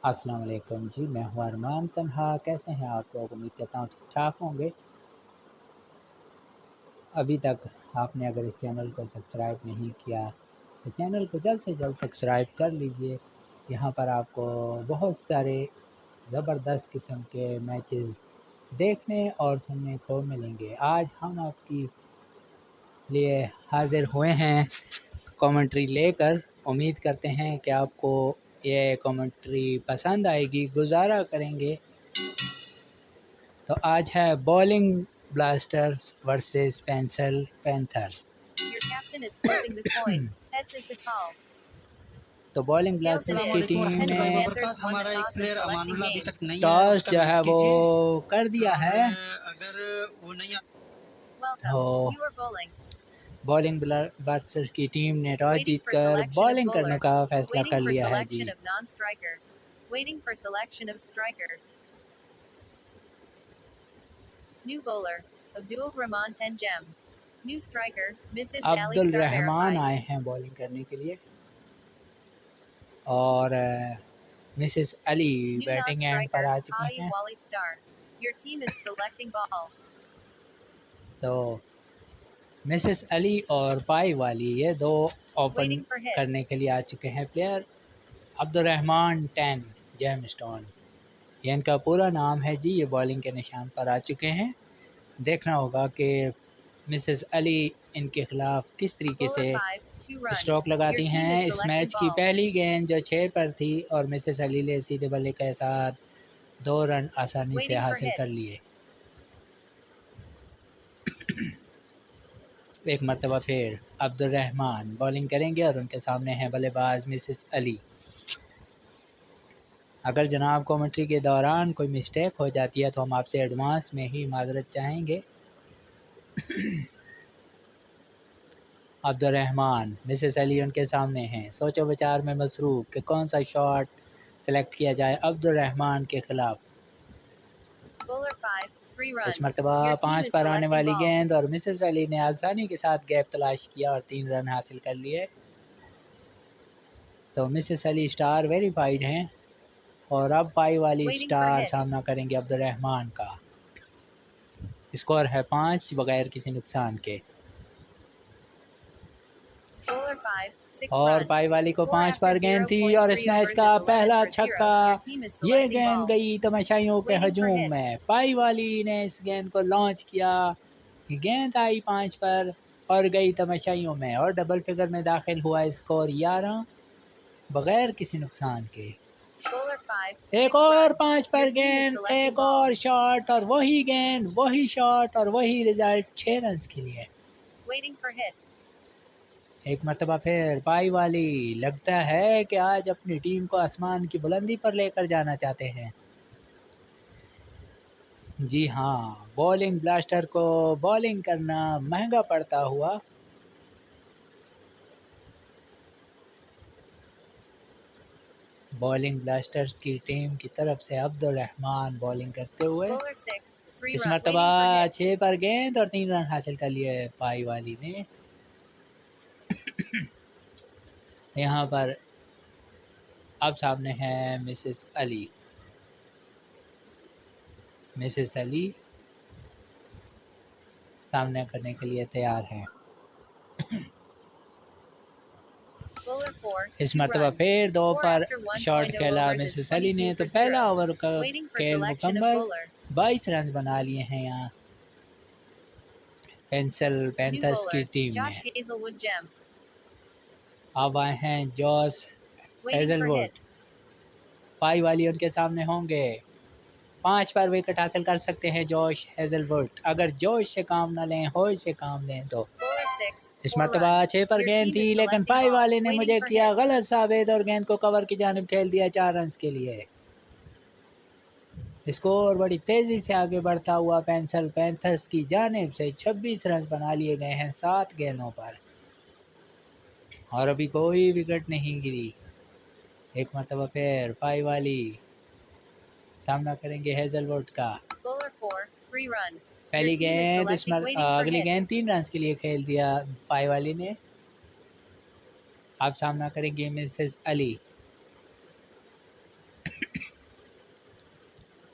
अस्सलाम वालेकुम जी, मैं हूँ अरमान तन्हा। कैसे हैं आप लोग? उम्मीद करता हूँ ठीक ठाक होंगे। अभी तक आपने अगर इस चैनल को सब्सक्राइब नहीं किया तो चैनल को जल्द से जल्द सब्सक्राइब कर लीजिए। यहाँ पर आपको बहुत सारे ज़बरदस्त किस्म के मैचेस देखने और सुनने को मिलेंगे। आज हम आपकी लिए हाजिर हुए हैं कमेंट्री लेकर। उम्मीद करते हैं कि आपको ये कमेंट्री पसंद आएगी। गुजारा करेंगे तो आज है bowling blasters versus pencil panthers. तो बॉलिंग ब्लास्टर्स की टीम ने हमारा एक प्लेयर अमानुल्लाह अभी तक नहीं आया, टॉस जो है वो कर दिया है। अगर वो नहीं तो बॉलिंग ब्लास्टर्स की टीम ने टॉस जीतकर बॉलिंग करने का फैसला कर लिया है जी। New bowler, Abdul Rahman Tenjem. New striker, Mrs. Ali Abdul Star Rahman verified. आए हैं बॉलिंग करने के लिए और Mrs Ali New batting and पर non-striker, आ चुकी Hai हैं। Wali Star. Your team is selecting ball. तो मिसेस अली और पाई वाली ये दो ओपन Waiting for hit. करने के लिए आ चुके हैं प्लेयर। अब्दुर्रहमान 10 जेम स्टोन ये इनका पूरा नाम है जी। ये बॉलिंग के निशान पर आ चुके हैं। देखना होगा कि मिसेस अली इनके खिलाफ किस तरीके से Bowler 5, 2 run. स्ट्रोक Your लगाती team हैं। is इस selecting मैच की ball. पहली गेंद जो 6 पर थी और मिसेस अली ने सीधे बल्ले के साथ 2 रन आसानी से Waiting for हासिल hit. कर लिए। एक मरतबा फिर अब्दुर्रहमान बॉलिंग करेंगे और उनके सामने हैं बल्लेबाज मिसेस अली। अगर जनाब कमेंट्री के दौरान कोई मिस्टेक हो जाती है तो हम आपसे एडवांस में ही माजरत चाहेंगे। अब्दुर्रहमान मिसेस अली उनके सामने हैं, सोचो विचार में मसरूफ़ कि कौन सा शॉट सेलेक्ट किया जाए अब्दुर्रहमान के खिलाफ। Bowler 5, 3 इस run. मरतबा Your team 5 is पर आने selecting वाली ball. गेंद और मिसेस अली ने आसानी के साथ गैप तलाश किया और 3 रन हासिल कर लिए। तो मिसेस अली स्टार वेरीफाइड हैं और अब पाई वाली Waiting for स्टार hit. सामना करेंगे अब्दुर्रहमान का। स्कोर है 5 बगैर किसी नुकसान के। Bowler 5, 6 और run. पाई वाली को Score 5 after पर गेंद थी और इस 0.3 मैच overs का is 11 पहला for 0. छक्का। Your team is ये selecting गेंद ball. गई तमाशाइयों के Waiting for हजूम hit. में। पाई वाली ने इस गेंद को लॉन्च किया। गेंद आई 5 पर और गई तमाशाइयों में और डबल फिगर में दाखिल हुआ। स्कोर 11 बगैर किसी नुकसान के। Bowler 5, एक 6 और run. 5 Your पर team is गेंद, selecting एक ball. और शॉट और वही गेंद, वही शॉट और वही रिजल्ट 6 रन के लिए। Waiting for hit. एक मरतबा फिर पाई वाली लगता है कि आज अपनी टीम को आसमान की बुलंदी पर लेकर जाना चाहते हैं। जी हाँ, बॉलिंग ब्लास्टर को बॉलिंग करना महंगा पड़ता हुआ बॉलिंग ब्लास्टर्स की टीम की तरफ से अब्दुर्रहमान बॉलिंग करते हुए Bowler 6, 3 इस run. मरतबा Waiting for hit. 6 पर गेंद और 3 रन हासिल कर लिए पाई वाली ने। यहाँ पर अब सामने है मिसेस अली। मिसेस अली सामने करने के लिए तैयार हैं। Bowler 4, इस 2 मरतबा run. फिर 2 Score पर after 1.0 शॉट खेला overs is मिसेस अली 22 ने तो for 0. पहला ओवर का Waiting for खेल selection of मुकम्मल। bowler. 22 रन बना लिए हैं यहाँ पेंसिल New पैंथर्स की bowler, टीम Josh ने। Hazelwood Gem. अब आए हैं Josh Waiting for Hazlewood. hit. पाई वाली उनके सामने होंगे। 5 पर विकेट हासिल कर सकते हैं जॉश हेजलवुड। अगर जोश से काम ना लें, होश से काम लें तो। Bowler 6, इस 4 मरतबा run. 6 पर Your गेंद team थी is लेकिन selecting पाई ball. वाले ने मुझे Waiting for किया hit. गलत साबित और गेंद को कवर की जानिब खेल दिया 4 रन के लिए। स्कोर बड़ी तेज़ी से आगे बढ़ता हुआ पेंसिल पैंथर्स की जानिब से 26 रन बना लिए गए हैं 7 गेंदों पर और अभी कोई विकेट नहीं गिरी। एक मरतबा फिर पाई वाली सामना करेंगे हेजलवुड का। Bowler 4, 3 run. Your पहली team is गेंद selecting. Waiting for अगली hit. गेंद 3 रन के लिए खेल दिया पाई वाली ने। अब सामना करेंगे मिसेस अली।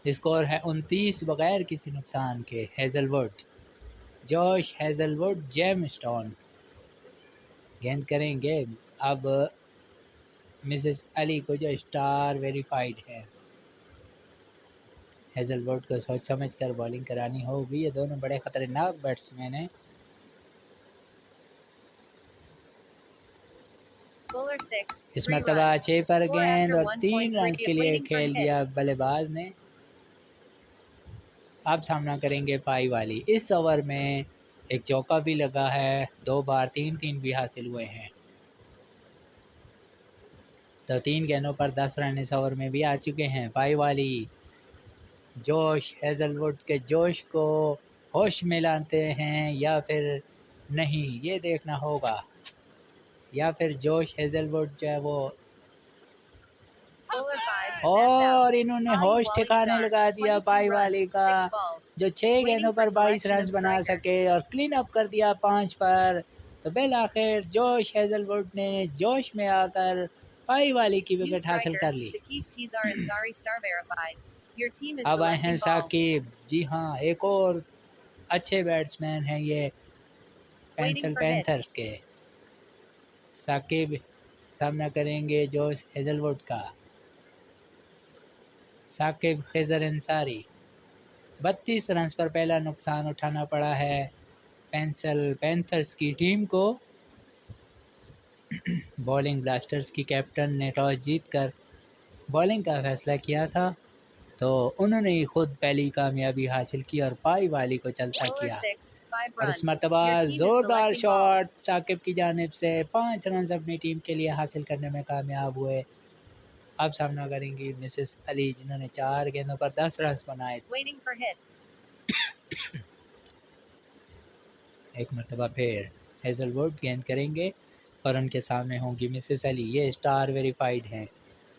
स्कोर है 29 बगैर किसी नुकसान के। हेज़लवुड, जॉश हेज़लवुड जेमस्टोन गेंद करेंगे। अब मिसेस अली को जो स्टार वेरीफाइड है, हेज़लवुड को सोच समझ कर बॉलिंग करानी होगी। ये दोनों बड़े ख़तरनाक बैट्समैन हैं। Bowler 6, इस 3 मरतबा run. 6 पर Score गेंद after और 3 रन 1.3 के लिए waiting for खेल hit. दिया बल्लेबाज ने। अब सामना करेंगे पाई वाली। इस ओवर में एक चौका भी लगा है, 2 बार 3-3 भी हासिल हुए हैं, तो 3 गेंदों पर 10 रन इस ओवर में भी आ चुके हैं। पाई वाली जोश हेज़लवुड के जोश को होश में लाते हैं या फिर नहीं, ये देखना होगा। या फिर जोश हेज़लवुड जो है वो, Bowler 5, that's out. और इन्होंने Pai होश Wally ठिकाने Star, लगा दिया 22 पाई वाली runs, का, 6 balls. जो 6 गेंदों Waiting for पर 22 selection रन of बना striker. सके और क्लीन अप कर दिया 5 पर। तो बिल आखिर जोश हेज़लवुड ने जोश में आकर पाई वाली की New विकेट हासिल striker, कर ली। Saqib Keesar Ansari star verified. Your team is अब आए हैं selecting ball. साकिब, जी हाँ, एक और अच्छे बैट्समैन हैं ये Waiting pencil for hit. Panthers के। साकिब सामना करेंगे जोश हेज़लवुड का। साकिब खिज़र अंसारी, 32 रन पर पहला नुकसान उठाना पड़ा है पेंसिल पैंथर्स की टीम को। बॉलिंग ब्लास्टर्स की कैप्टन ने टॉस जीतकर बॉलिंग का फैसला किया था, तो उन्होंने ही खुद पहली कामयाबी हासिल की और पाई वाली को चलता Bowler किया। 6, 5 और इस run. मरतबा Your team is ज़ोरदार selecting ball. शॉट साकिब की जानिब से 5 रन अपनी टीम के लिए हासिल करने में कामयाब हुए। अब सामना करेंगी मिसेस अली, जिन्होंने 4 गेंदों पर 10 रन बनाए। Waiting for hit. एक मरतबा फिर हेज़लवुड गेंद करेंगे और उनके सामने होंगी मिसेस अली। ये स्टार वेरीफाइड हैं,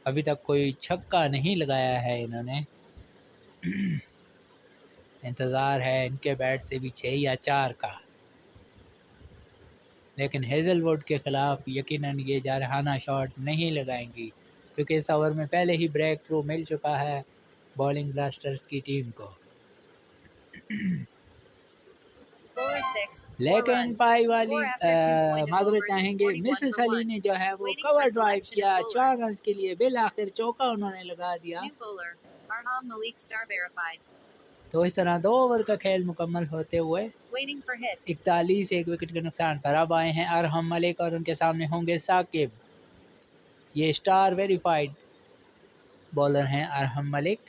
अभी तक कोई छक्का नहीं लगाया है इन्होंने। इंतज़ार है इनके बैट से भी 6 या 4 का, लेकिन हेज़लवुड के ख़िलाफ़ यकीनन ये जारहाना शॉट नहीं लगाएंगी, क्योंकि इस ओवर में पहले ही ब्रेक थ्रू मिल चुका है बॉलिंग ब्लास्टर्स की टीम को। Bowler 6, 4 लेकिन run. पाई वाली Score after 2.0 माजरत overs is चाहेंगे, 41 मिसेस for अली 1. ने जो है वो Waiting cover for drive selection किया, of bowler. 4 रन के लिए बिल आखिर चौका उन्होंने लगा दिया। New bowler, Arham Malik star verified. तो इस तरह 2 ओवर का खेल मुकम्मल होते हुए Waiting for hit. 41 एक विकेट के नुकसान पर अब आए हैं अरहम मलिक और उनके सामने होंगे साकिब। ये स्टार वेरीफाइड बॉलर हैं अरहम मलिक।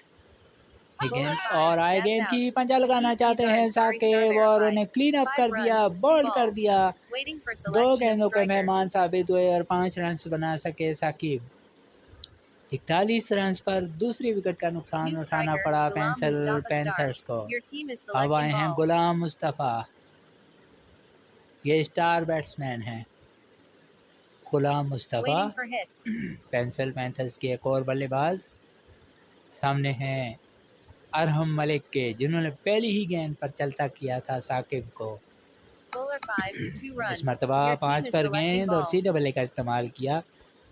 ये Bowler गेंद 5, और आए that's गेंद out. की पंजा लगाना Saqib चाहते Keesar हैं Ansari star साकिब और verified. उन्हें क्लीन अप 5 कर दिया, runs, 2 बोल्ड कर balls. दिया। Waiting for 2 selection of गेंदों के striker. मेहमान साबित हुए और 5 रन बना सके साकिब। 41 रन पर दूसरी विकेट का नुकसान New उठाना striker, पड़ा Ghulam pencil Mustafa star. Panthers को। Your team is अब आए selecting हैं ball. गुलाम मुस्तफ़ा, ये स्टार बैट्समैन हैं Ghulam Mustafa. Waiting for hit. Pencil Panthers के एक और बल्लेबाज सामने हैं अरहम मलिक के, जिन्होंने पहली ही गेंद पर चलता किया था साकिब को। Bowler 5, 2 इस run. मरतबा Your team 5 is पर selecting गेंद और ball. सीधे बल्ले का इस्तेमाल किया,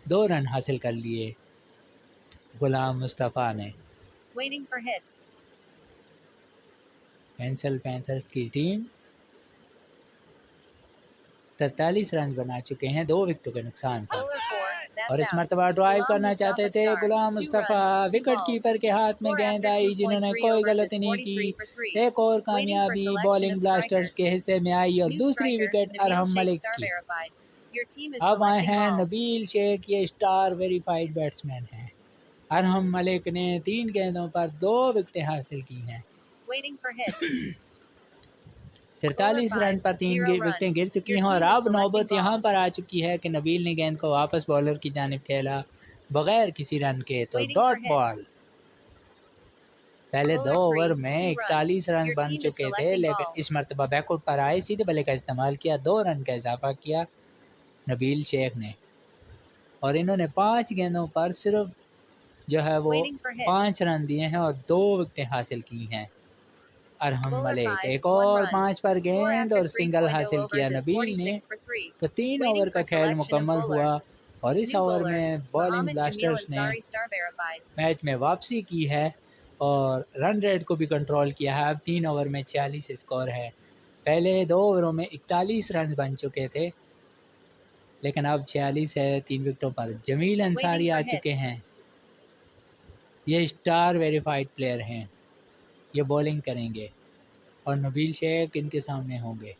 2 रन हासिल कर लिए गुलाम मुस्तफ़ा ने। Waiting for hit. Pencil panthers की टीम 43 रन बना चुके हैं 2 विकेटों के नुकसान पर। Bowler 4, और that's इस out. मरतबा ड्राइव Ghulam करना Mustafa चाहते थे star. गुलाम 2 Mustafa, runs, 2 wicket balls. Keeper के हाथ में Score गेंद after आई, जिन्होंने 2.3 कोई overs is गलती नहीं 43 की। for 3. एक और Waiting for कामयाबी selection bowling of blasters striker. के हिस्से में आई और New दूसरी striker, wicket Nabil Arham Sheikh Malik star की। verified. Your team is अब आए selecting हैं ball. नबील शेख, ये स्टार वेरीफाइड बैट्समैन हैं। अरहम मलिक ने 3 गेंदों पर 2 विकेटें हासिल की हैं। Waiting for hit. 43 रन पर 3 0 विकेटें गिर चुकी Your हैं और team is अब selecting नौबत ball. यहाँ पर आ चुकी है कि नबील ने गेंद को वापस बॉलर की जानिब खेला बगैर किसी रन के, तो Waiting for dot hit. Ball. पहले 2 Bowler 3, ओवर में 2 run. 41 रन Your बन team is चुके थे, selecting लेकिन ball. इस मरतबा बैकआउट पर आए, सीधे बल्ले का इस्तेमाल किया, 2 रन का इजाफा किया नबील शेख ने और इन्होंने 5 गेंदों पर सिर्फ जो है वो Waiting for hit. 5 रन दिए हैं और 2 विकेटें हासिल की हैं अरहम Bowler मलिक। 5, एक 1 और run. 5 पर Score गेंद after और सिंगल 3.0 हासिल किया overs is नबील ने। 46 for 3. तो 3 Waiting ओवर का for खेल selection of मुकम्मल bowler. हुआ और इस New ओवर bowler, में बॉलिंग Muhammad Jamil ब्लास्टर्स ने Ansari star verified. मैच में वापसी की है और रन रेट को भी कंट्रोल किया है। अब 3 ओवर में 46 स्कोर है। पहले 2 ओवरों में 41 रन बन चुके थे, लेकिन अब 46 है 3 विकेटों पर। जमील अंसारी आ चुके हैं, ये स्टार वेरीफाइड प्लेयर हैं, ये बॉलिंग करेंगे और नबील शेख इनके सामने होंगे।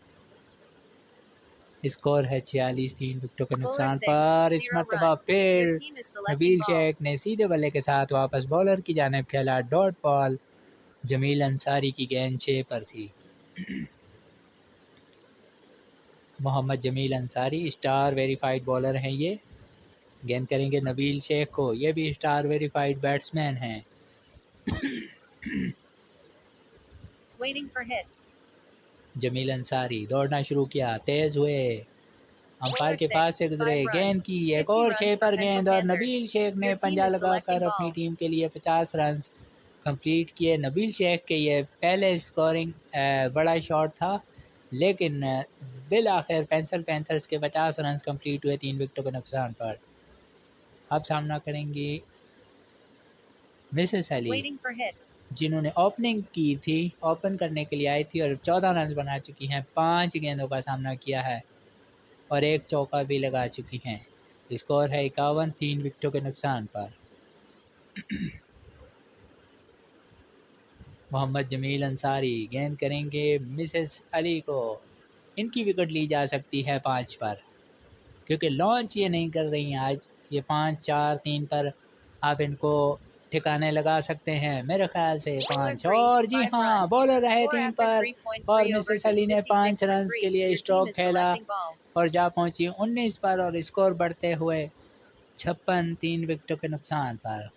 स्कोर है 46, 3 विकेटों के नुकसान पर। इस मरतबा फिर नबील शेख ने सीधे बल्ले के साथ वापस बॉलर की जानिब खेला। डॉट बॉल जमील अंसारी की गेंद 6 पर थी। Mohammed Jamil Ansari star verified bowler हैं, ये गेंद करेंगे नबील शेख को, ये भी स्टार वेरीफाइड बैट्समैन हैं। जमील अंसारी दौड़ना शुरू किया, तेज हुए, अंपायर के पास से गुजरे, गेंद की एक और 6 पर गेंद और नबील शेख ने पंजा लगाकर अपनी टीम के लिए 50 रन कंप्लीट किए। नबील शेख के ये पहले स्कोरिंग बड़ा शॉट था, लेकिन बिल आखिर पेंसिल पैंथर्स के 50 रन कंप्लीट हुए 3 विकेटों के नुकसान पर। अब सामना करेंगी मिसेस अली, जिन्होंने ओपनिंग की थी, ओपन करने के लिए आई थी और 14 रन बना चुकी हैं। 5 गेंदों का सामना किया है और 1 चौका भी लगा चुकी हैं। स्कोर है 51, 3 विकेटों के नुकसान पर। मोहम्मद जमील अंसारी गेंद करेंगे मिसेस अली को, इनकी विकेट ली जा सकती है 5 पर, क्योंकि लॉन्च ये नहीं कर रही हैं आज। ये 5, 4, 3 पर आप इनको ठिकाने लगा सकते हैं मेरे ख्याल से 5। और जी हाँ, बॉलर रहे 3 पर और मिसेस अली ने 5 रन के लिए स्ट्रोक खेला और जा पहुंची 19 पर और स्कोर बढ़ते हुए 56, 3 विकेटों के नुकसान पर।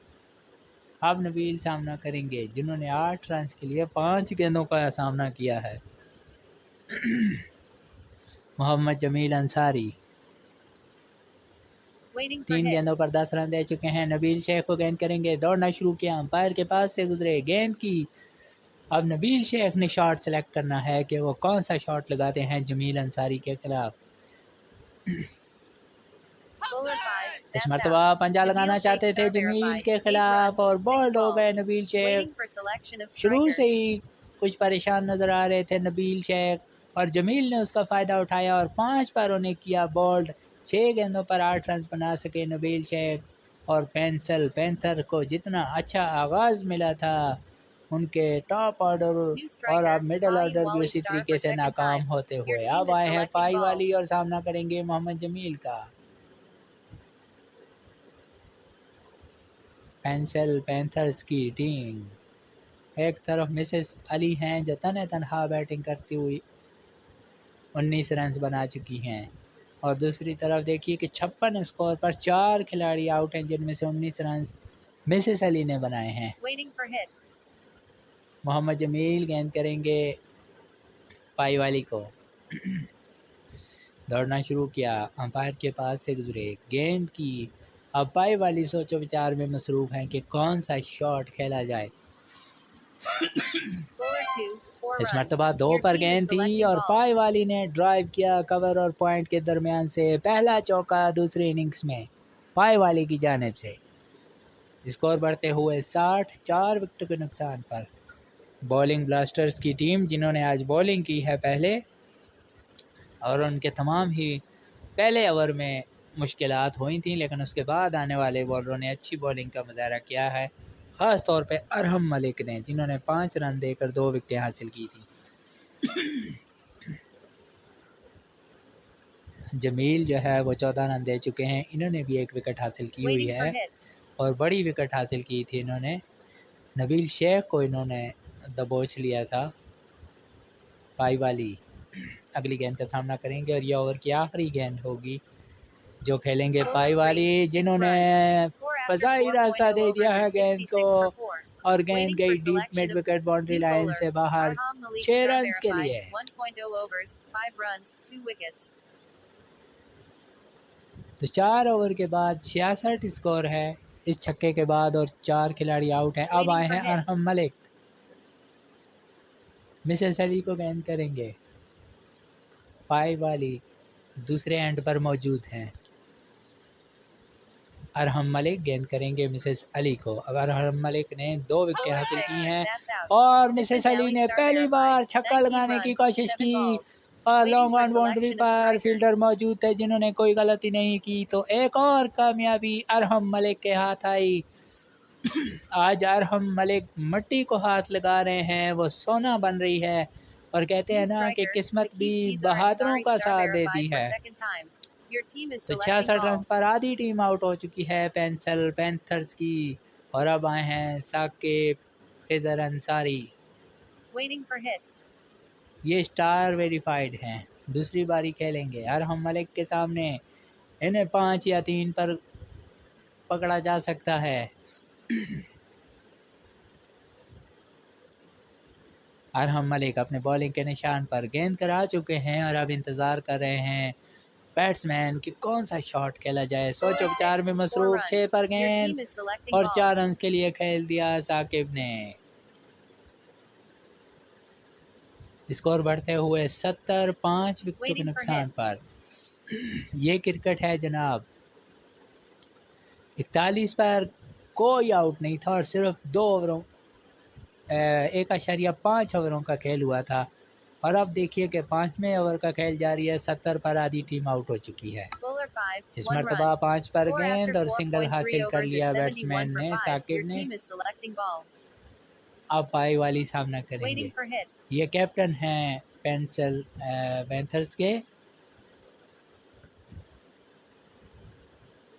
अब नबील सामना करेंगे, जिन्होंने 8 रन के लिए 5 गेंदों का सामना किया है। मोहम्मद जमील अंसारी 3 गेंदों पर 10 रन दे चुके हैं। नबील शेख को गेंद करेंगे, दौड़ना शुरू किया, अंपायर के पास से गुजरे, गेंद की। अब नबील शेख ने शॉट सेलेक्ट करना है कि वो कौन सा शॉट लगाते हैं जमील अंसारी के खिलाफ। इस मरतबा पंजा लगाना चाहते थे जमील के खिलाफ और बॉल्ड हो गए नबील शेख। शुरू से ही कुछ परेशान नजर आ रहे थे नबील शेख और जमील ने उसका फ़ायदा उठाया और 5 पर उन्हें किया बॉल्ड। 6 गेंदों पर 8 रन बना सके नबील शेख और पेंसिल पैंथर को जितना अच्छा आगाज़ मिला था, उनके टॉप ऑर्डर और अब मिडल ऑर्डर भी उसी तरीके से नाकाम होते हुए अब आए हैं पाई वाली और सामना करेंगे मोहम्मद जमील का। पेंसिल पैंथर्स की टीम, एक तरफ मिसेस अली हैं जो तनहा बैटिंग करती हुई 19 रन बना चुकी हैं और दूसरी तरफ देखिए कि 56 स्कोर पर 4 खिलाड़ी आउट हैं, जिनमें से 19 रन मिसेस अली ने बनाए हैं। मोहम्मद जमील गेंद करेंगे पाई वाली को, दौड़ना शुरू किया, अंपायर के पास से गुजरे, गेंद की। अब पाई वाली सोचो विचार में मसरूफ हैं कि कौन सा शॉट खेला जाए। इस मरतबा 2 पर गेंद थी और पाई वाली ने ड्राइव किया कवर और पॉइंट के दरमियान से, पहला चौका दूसरी इनिंग्स में पाई वाली की जानिब से। स्कोर बढ़ते हुए 60, 4 विकेट के नुकसान पर। बॉलिंग ब्लास्टर्स की टीम, जिन्होंने आज बॉलिंग की है पहले, और उनके तमाम ही पहले ओवर में मुश्किलात हुई थी, लेकिन उसके बाद आने वाले बॉलरों ने अच्छी बॉलिंग का मुजाहरा किया है, ख़ास तौर पे अरहम मलिक ने, जिन्होंने 5 रन देकर 2 विकेटें हासिल की थी। जमील जो है वो 14 रन दे चुके हैं, इन्होंने भी 1 विकेट हासिल की हुई है और बड़ी विकेट हासिल की थी इन्होंने। नबील शेख को इन्होंने दबोच लिया था। पाई वाली अगली गेंद का सामना करेंगे और यह ओवर की आखिरी गेंद होगी जो खेलेंगे पाई वाली, जिन्होंने फजाई रास्ता दे दिया है गेंद को और गेंद गई deep mid wicket boundary line से बाहर 6 रन के लिए। तो 4 ओवर के बाद 66 स्कोर है इस छक्के के बाद और 4 खिलाड़ी आउट हैं। अब आए हैं अरहम मलिक, मिसेस अली को गेंद करेंगे, पाई वाली दूसरे एंड पर मौजूद हैं। अरहम मलिक गेंद करेंगे मिसेस अली को। अब अरहम मलिक ने 2 विकेटें Bowler हासिल 6. की हैं That's out. और Mrs. मिसेस अली Ali ने star पहली बार verified. छक्का 19 लगाने की runs, कोशिश 7 की balls. और Waiting long for on boundary selection of पर striker. फील्डर मौजूद थे जिन्होंने कोई गलती नहीं की, तो एक और कामयाबी अरहम मलिक के हाथ आई। आज अरहम मलिक मिट्टी को हाथ लगा रहे हैं, वो सोना बन रही है और कहते New हैं ना कि striker, किस्मत भी Saqib Keezar बहादुरों Ansari का star साथ verified देती for है। second time. Your team is तो selecting 66 रन ball. पर आधी टीम आउट हो चुकी है पेंसिल पैंथर्स की और अब आए हैं Saqib Keezar Ansari. Waiting for hit. ये स्टार वेरीफाइड हैं, दूसरी बारी खेलेंगे। अरहम मलिक के सामने इन्हें 5 या 3 पर पकड़ा जा सकता है। अरहम मलिक अपने बॉलिंग के निशान पर गेंद करा चुके हैं और अब इंतज़ार कर रहे हैं बैट्समैन कि कौन सा शॉट खेला जाए। सोचो विचार में मसरूफ, 6 पर Your गेंद team is selecting और ball. 4 रन के लिए खेल दिया साकिब ने। स्कोर बढ़ते हुए 70, 5 विकेटों के Waiting for नुकसान hit. पर। ये क्रिकेट है जनाब। 41 पर कोई आउट नहीं था और सिर्फ 2 ओवरों 1.5 ओवरों का खेल हुआ था और अब देखिए कि 5वें ओवर का खेल जारी है। 70 पर आधी टीम आउट हो चुकी है। Bowler 5, इस 1 मरतबा run. 5 पर Score गेंद after और सिंगल 4.3 हासिल कर overs is लिया 71 बैट्समैन for ने 5. साकिब Your ने। team is selecting ball. अब पाई वाली सामना करेंगे। Waiting for hit. ये कैप्टन हैं पेंसिल पैंथर्स के।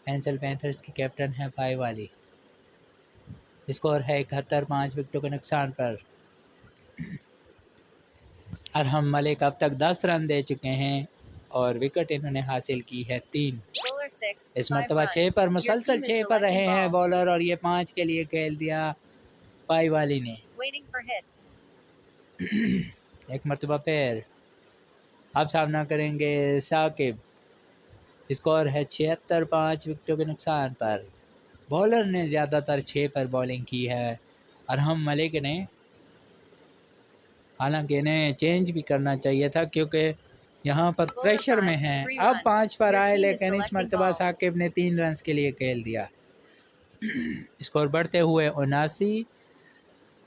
पेंसिल पैंथर्स के कैप्टन हैं पाई वाली। स्कोर है 71, 5 विकेटों के नुकसान पर। अरहम मलिक अब तक 10 रन दे चुके हैं और विकेट इन्होंने हासिल की है 3। Bowler 6, इस 5 मरतबा run. 6 पर Your मुसलसल team is 6 पर रहे selecting हैं ball. बॉलर और ये 5 के लिए खेल दिया पाई वाली ने। Waiting for hit. एक मरतबा फिर अब सामना करेंगे साकिब। स्कोर है 76, 5 विकेटों के नुकसान पर। बॉलर ने ज़्यादातर 6 पर बॉलिंग की है। अरहम मलिक ने, हालांकि इन्हें चेंज भी करना चाहिए था क्योंकि यहाँ पर प्रेशर में हैं। अब 5 पर आए लेकिन इस मरतबा साकिब ने 3 रन के लिए खेल दिया। स्कोर बढ़ते हुए 79,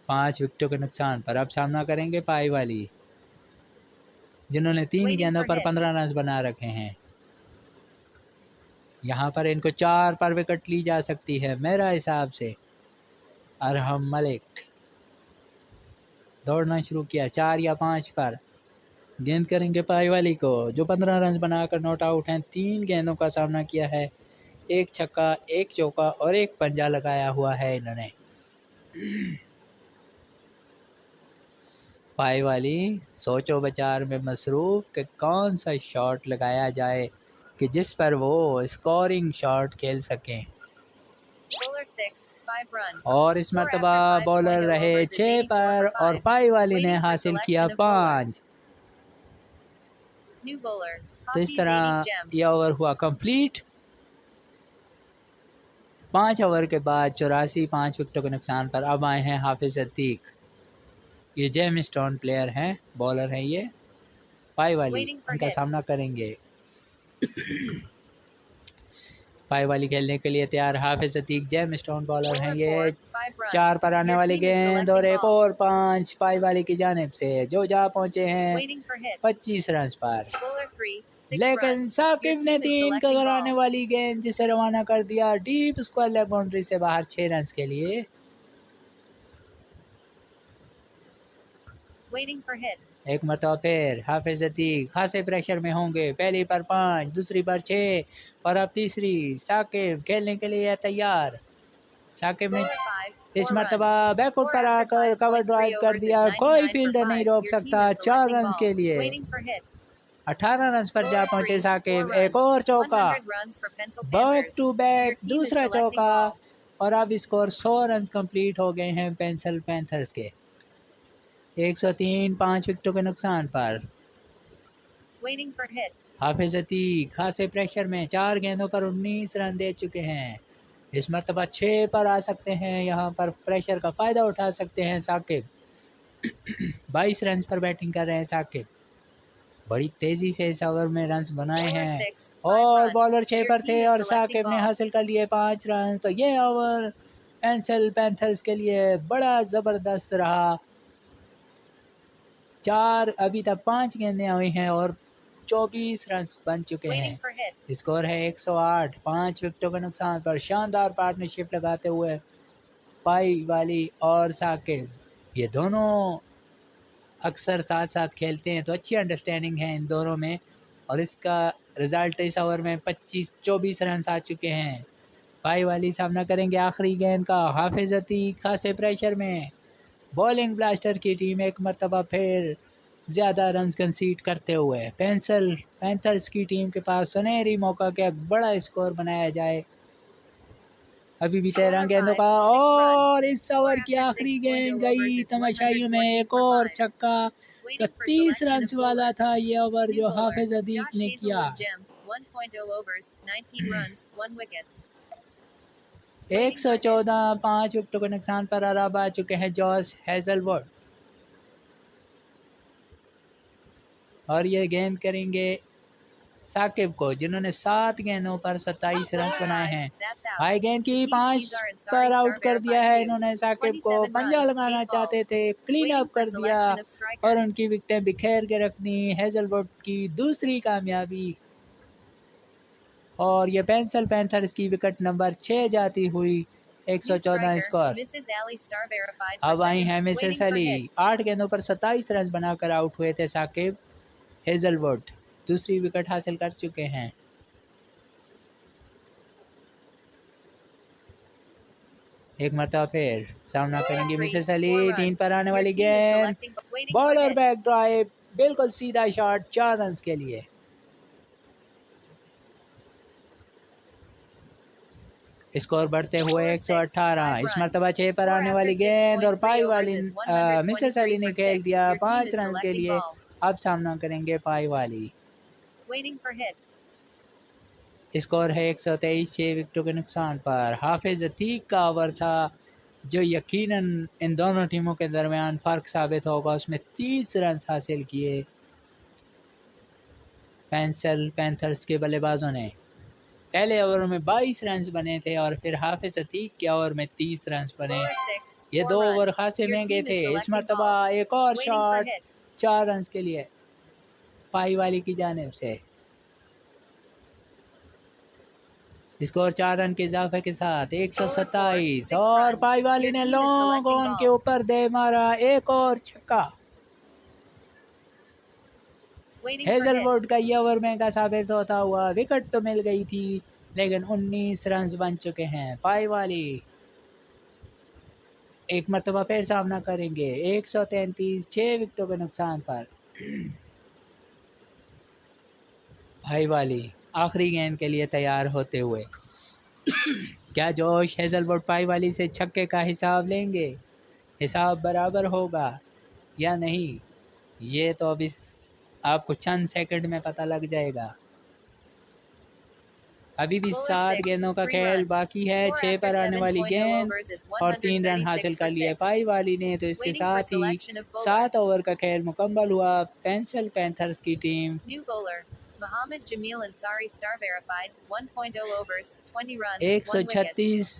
5 विकेटों के नुकसान पर। अब सामना करेंगे पाई वाली जिन्होंने 3 गेंदों पर 15 रन बना रखे हैं। यहाँ पर इनको 4 पर विकेट ली जा सकती है मेरा हिसाब से। अरहम मलिक दौड़ना शुरू किया 4 या 5 पर। गेंद करेंगे पाई वाली को जो 15 रन बनाकर नॉट आउट हैं। 3 गेंदों का सामना किया है, 1 छक्का, 1 चौका और 1 पंजा लगाया हुआ है इन्होंने। पाई वाली सोचो विचार में मसरूफ कि कौन सा शॉट लगाया जाए कि जिस पर वो स्कोरिंग शॉट खेल सकें। Bowler 6, 5 run. और इस Score मरतबा after 5.0 बॉलर रहे overs is 6 84 पर for और 5. पाई वाली ने Waiting for हासिल किया selection of bowler. 5। New bowler. तो इस Hafiz तरह 80 gem. यह ओवर हुआ कंप्लीट। 5 ओवर के बाद 84, 5 विकेटों के नुकसान पर। अब आए हैं हाफिज अतीक। ये जेम स्टोन प्लेयर हैं, बॉलर हैं ये। पाई वाली Waiting for उनका hit. सामना करेंगे। पाई वाली खेलने के लिए तैयार हाफिज अतीक जेम स्टोन बॉलर हैं Bowler ये। 4, 5 run. 4 पर आने Your वाली team is गेंद और selecting एक ball. और 5 पाई वाली की जानिब से जो जा पहुंचे हैं Waiting for hit. 25 रन पर। Bowler 3, 6 लेकिन run. साकिब Your ने team is 3 selecting cover ball. आने वाली गेंद जिसे रवाना कर दिया डीप स्क्वायर लेग बाउंड्री से बाहर 6 रन के लिए। Waiting for hit. एक मरतबा फिर हाफिज अतीक खासे प्रेशर में होंगे। पहली पर 5, दूसरी पर 6 और अब तीसरी। साकिब खेलने के लिए तैयार। साकिब ने Bowler 5, इस 4 run. मरतबा बैकफुट Score पर after आकर कवर 5.3 ड्राइव कर overs is दिया। कोई 99 for फील्डर नहीं 5. रोक Your team सकता। is 4 selecting रन के ball. लिए Waiting for hit. 18 रन पर जा Bowler पहुंचे 3, 4 साकिब। run. एक और चौका, 100 runs for Pencil back Panthers. To Your back team is दूसरा selecting चौका ball. और अब स्कोर 100 रन कंप्लीट हो गए हैं पेंसिल पैंथर्स के। 103, 5 विकेटों के नुकसान पर। Waiting for hit. हाफिज अतीक खासे प्रेशर में 4 गेंदों पर 19 रन दे चुके हैं। इस मरतबा 6 पर आ सकते हैं, यहाँ पर प्रेशर का फ़ायदा उठा सकते हैं साकिब। 22 रन पर बैटिंग कर रहे हैं साकिब। बड़ी तेज़ी से इस ओवर में रन्स बनाए Bowler हैं 6, 5 और run. बॉलर 6 Your पर team थे is और selecting साकिब ने ball. हासिल कर लिए 5 रन। तो ये ओवर पेंसिल पैंथर्स के लिए बड़ा ज़बरदस्त रहा। 4 अभी तक 5 गेंदें हुई हैं और 24 रन बन चुके Waiting हैं। for hit. स्कोर है 108। 5 विकेटों के नुकसान पर शानदार पार्टनरशिप लगाते हुए पाई वाली और साकिब, ये दोनों अक्सर साथ साथ खेलते हैं तो अच्छी अंडरस्टैंडिंग है इन दोनों में और इसका रिज़ल्ट इस ओवर में 25-24 रन आ चुके हैं। पाई वाली सामना करेंगे आखिरी गेंद का। हाफिज अतीक खासे प्रेशर में। बॉलिंग ब्लास्टर की टीम एक मरतबा फिर ज़्यादा रन कंसीड करते हुए पेंसिल पैंथर्स की टीम के पास सुनहरी मौका के बड़ा स्कोर बनाया जाए। अभी भी 13 गेंदों का और इस ओवर की आखिरी गेंद गई तमाशाइयों में एक और छक्का। तो 30 रन वाला था ये ओवर जो हाफिज अतीक ने किया। 114 5 विकेटों के नुकसान पर आराब आ चुके हैं जॉस हेजलवुड और ये गेंद करेंगे साकिब को जिन्होंने 7 गेंदों पर 27 रन बनाए हैं। हाई गेंद की 5 पर आउट कर दिया है इन्होंने साकिब को। पंजा लगाना चाहते थे, क्लीन अप कर दिया और उनकी विकेटें बिखेर के रख दी। हेजलवुड की दूसरी कामयाबी और ये पेंसिल पैंथर्स की विकेट नंबर 6 जाती हुई। 114 स्कोर। अब आई हैं मिसेस अली। 8 गेंदों पर 27 रन बनाकर आउट हुए थे साकिब। हेजलवुड दूसरी विकेट हासिल कर चुके हैं। एक मरतबा फिर सामना करेंगे मिसेस अली। 3 पर आने वाली गेंद, बॉलर बैक ड्राइव, बिल्कुल सीधा शॉट 4 रन के लिए। स्कोर बढ़ते हुए 118। इस मरतबा 6 पर आने वाली गेंद और पाई वाली मिसेस अली ने खेल दिया 5 रन के लिए। अब सामना करेंगे पाई वाली। स्कोर है 123 6 विकेटों के नुकसान पर। हाफिज अतीक का ओवर था जो यकीनन इन दोनों टीमों के दरमियान फ़र्क साबित होगा। उसमें 30 रन हासिल किए पेंसिल पैंथर्स के बल्लेबाजों ने। पहले ओवर में 22 रन बने थे और फिर हाफिज अतीक के ओवर में 30 रन बने। ये 2 ओवर खासे महंगे थे। इस मरतबा एक और शॉट 4 रन के लिए पाई वाली की जानिब से। स्कोर 4 रन के इजाफे के साथ 127 और पाई वाली ने लॉन्ग ऑन के ऊपर दे मारा एक और छक्का। हेजलवुड का ये ओवर महंगा साबित होता हुआ। विकेट तो मिल गई थी लेकिन 19 रन बन चुके हैं। पाई वाली एक मरतबा फिर सामना करेंगे 133 6 विकेटों के नुकसान पर। भाई वाली आखिरी गेंद के लिए तैयार होते हुए क्या जोश हेजलवुड पाई वाली से छक्के का हिसाब लेंगे? हिसाब बराबर होगा या नहीं, ये तो अब इस आपको चंद सेकंड में पता लग जाएगा। अभी भी 7 गेंदों का खेल बाकी है। 6 पर आने वाली गेंद और 3 रन हासिल कर लिए पाई वाली ने। तो इसके साथ ही 7 ओवर का खेल मुकम्मल हुआ। पेंसिल पैंथर्स की team Mohammed Jamil Ansari star verified 1.0 overs 20 runs 136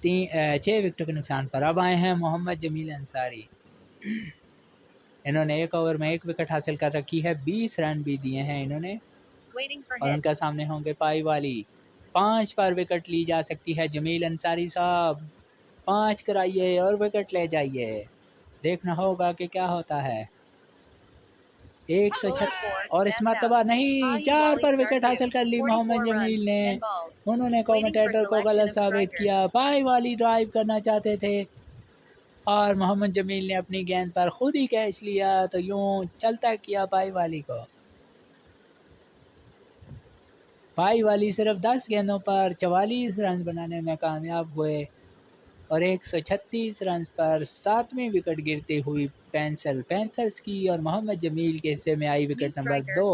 6 विकेटों के नुकसान पर। अब आए हैं मोहम्मद जमील अंसारी। इन्होंने एक ओवर में 1 विकेट हासिल कर रखी है। 20 रन भी दिए हैं इन्होंने और उनके सामने होंगे पाई वाली। 5 पर विकेट ली जा सकती है। जमील अंसारी साहब 5 कराइए और विकेट ले जाइए। देखना होगा कि क्या होता है। 106 और इस मरतबा नहीं, 4 पर विकेट हासिल कर ली मोहम्मद जमील ने। उन्होंने कमेंटेटर को गलत साबित किया। पाई वाली ड्राइव करना चाहते थे और मोहम्मद जमील ने अपनी गेंद पर खुद ही कैच लिया। तो यूं चलता किया पाई वाली को। पाई वाली सिर्फ 10 गेंदों पर 44 रन बनाने में कामयाब हुए और 136 रन पर 7वीं विकेट गिरती हुई पेंसिल पैंथर्स की और मोहम्मद जमील के हिस्से में आई विकेट नंबर 2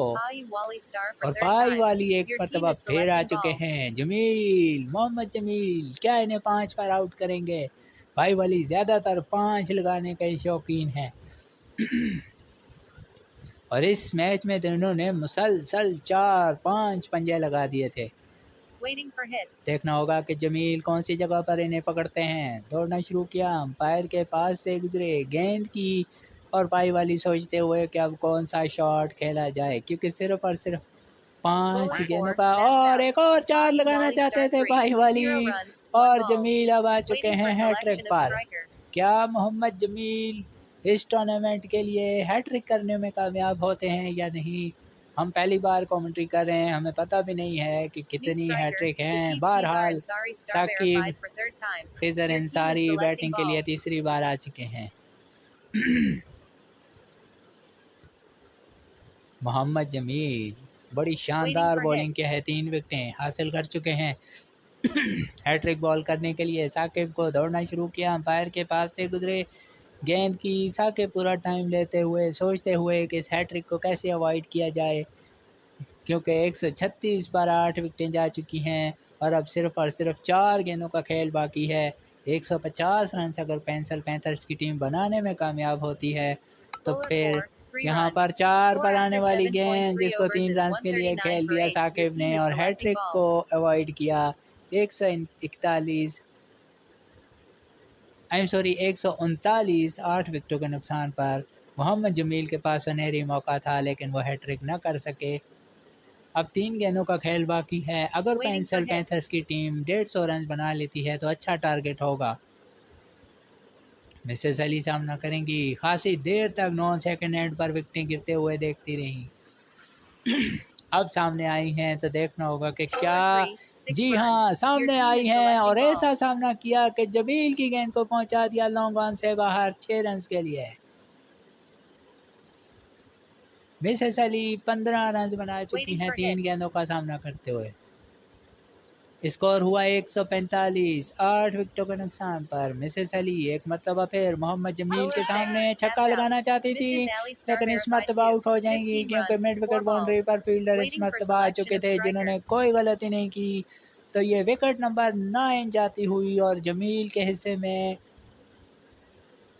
और पाई वाली एक मरतबा फिर आ चुके हैं। जमील मोहम्मद जमील क्या इन्हें 5 पर आउट करेंगे? पाई वाली ज़्यादातर 5 लगाने का शौकीन है। और इस मैच में दोनों ने मुसलसल 4-5 पंजे लगा दिए थे। Waiting for hit. देखना होगा कि जमील कौन सी जगह पर इन्हें पकड़ते हैं। दौड़ना शुरू किया, अंपायर के पास से गुजरे, गेंद की और पाई वाली सोचते हुए कि अब कौन सा शॉट खेला जाए, क्योंकि सिर्फ और सिर्फ 5 Bowler गेंदों 4, का that's और out. एक और 4 Pa'i लगाना Wally चाहते star थे 3, पाई 0 वाली, runs, 1 और balls. जमील अब आ चुके Waiting हैं for हैट्रिक selection of पर। striker. क्या मोहम्मद जमील इस टूर्नामेंट के लिए हैट्रिक करने में कामयाब होते हैं या नहीं? हम पहली बार कमेंट्री कर रहे हैं, हमें पता भी नहीं है कि New कितनी striker, हैट्रिक हैं। Saqib Khizar बहरहाल Ansari star Saqib verified for third time. Khizar Your team is Ansari selecting batting के लिए ball. तीसरी बार आ चुके हैं। मोहम्मद जमील बड़ी शानदार for बॉलिंग hit. के है, 3 विकेटें हासिल कर चुके हैं। हैट्रिक बॉल करने के लिए साकिब को दौड़ना शुरू किया, अंपायर के पास से गुजरे, गेंद की साकिब पूरा टाइम लेते हुए सोचते हुए कि इस हैट्रिक को कैसे अवॉइड किया जाए, क्योंकि 136 पर 8 विकेटें जा चुकी हैं और अब सिर्फ और सिर्फ 4 गेंदों का खेल बाकी है। 150 रन अगर पेंसिल पैंथर्स की टीम बनाने में कामयाब होती है तो Bowler फिर 4, 3 यहाँ run. पर 4 Score पर आने after वाली 7.3 गेंद जिसको overs 3 is रन के लिए 139 खेल for दिया 8. Your साकिब team ने is और selecting हैट्रिक ball. को अवॉइड किया। 139 8 विकेटों के नुकसान पर मोहम्मद जमील के पास सुनहरी मौका था, लेकिन वो हैट्रिक न कर सके। अब 3 गेंदों का खेल बाकी है। अगर Waiting for pencil hit. Panthers की टीम 150 रन बना लेती है तो अच्छा टारगेट होगा। मिसेस अली सामना करेंगी, खासी देर तक 9 सेकंड एंड पर विकेटें गिरते हुए देखती रहीं। अब सामने आई हैं तो देखना होगा कि क्या, Bowler 3, 6 जी run. हाँ, सामने Your team आई is हैं और selecting ऐसा ball. सामना किया कि जमील की गेंद को पहुंचा दिया लॉन्ग ऑन से बाहर 6 रन के लिए। मिसेस अली 15 रन बना चुकी Waiting हैं for 3 hit. गेंदों का सामना करते हुए। स्कोर हुआ 145 8 विकेटों के नुकसान पर। मिसेस अली एक मरतबा फिर मोहम्मद जमील Bowler के 6, सामने that's छक्का out. लगाना चाहती थी, Mrs. Ali star लेकिन इस verified मरतबा 2, आउट हो जाएंगी 15 क्योंकि runs, mid 4 wicket boundary balls. पर फील्डर इस Waiting for मरतबा आ selection चुके of थे striker. जिन्होंने कोई गलती नहीं की। तो ये विकेट नंबर 9 जाती हुई और जमील के हिस्से में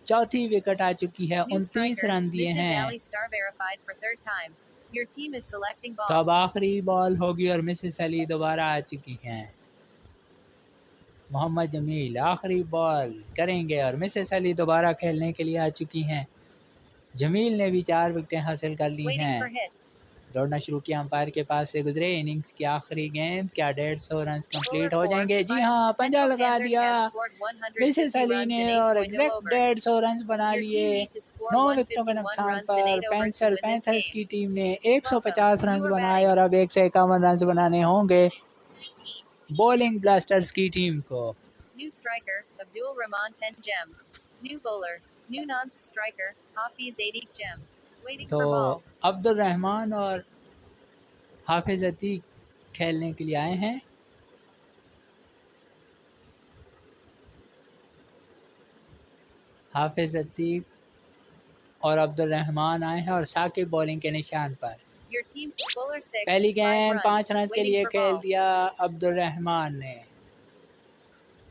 चौथी विकेट आ चुकी है। New 29 striker, रन दिए Mrs. हैं। Ali star verified for third time. Your team is selecting तो अब ball. आखिरी बॉल होगी और मिसेस अली दोबारा आ चुकी हैं। मोहम्मद जमील आखिरी बॉल करेंगे और मिसेस अली दोबारा खेलने के लिए आ चुकी हैं। जमील ने भी 4 विकेटें हासिल कर ली Waiting for हैं। hit. दौड़ना शुरू किया, अंपायर के पास से गुजरे, इनिंग्स की आखिरी गेंद, क्या 150 रन Bowler कंप्लीट हो 4, जाएंगे? जी 5. हाँ, पंजा Pencil लगा Panthers दिया has scored Mrs 150 Ali runs ने in और 8.0 एग्जैक्ट overs. 150 रन बना Your लिए। team need to score 9 विकेटों के 151 नुकसान runs in पर 8 overs to pencil win this panthers game. की टीम ने Welcome. 150 रन You are बनाए batting. और अब 151 रन बनाने होंगे बॉलिंग ब्लास्टर्स की टीम को। New striker, Abdul Rahman 10 gem. New bowler, new non-striker, Hafiz 80 gem. Waiting तो for ball. अब्दुल रहमान और हाफिज अतीक खेलने के लिए आए हैं। हाफिज अतीक और अब्दुल रहमान आए हैं और साकिब बॉलिंग के निशान पर। Your team, bowler 6, पहली 5 गेंद run. 5 रन के Waiting लिए for खेल ball. दिया अब्दुल रहमान ने।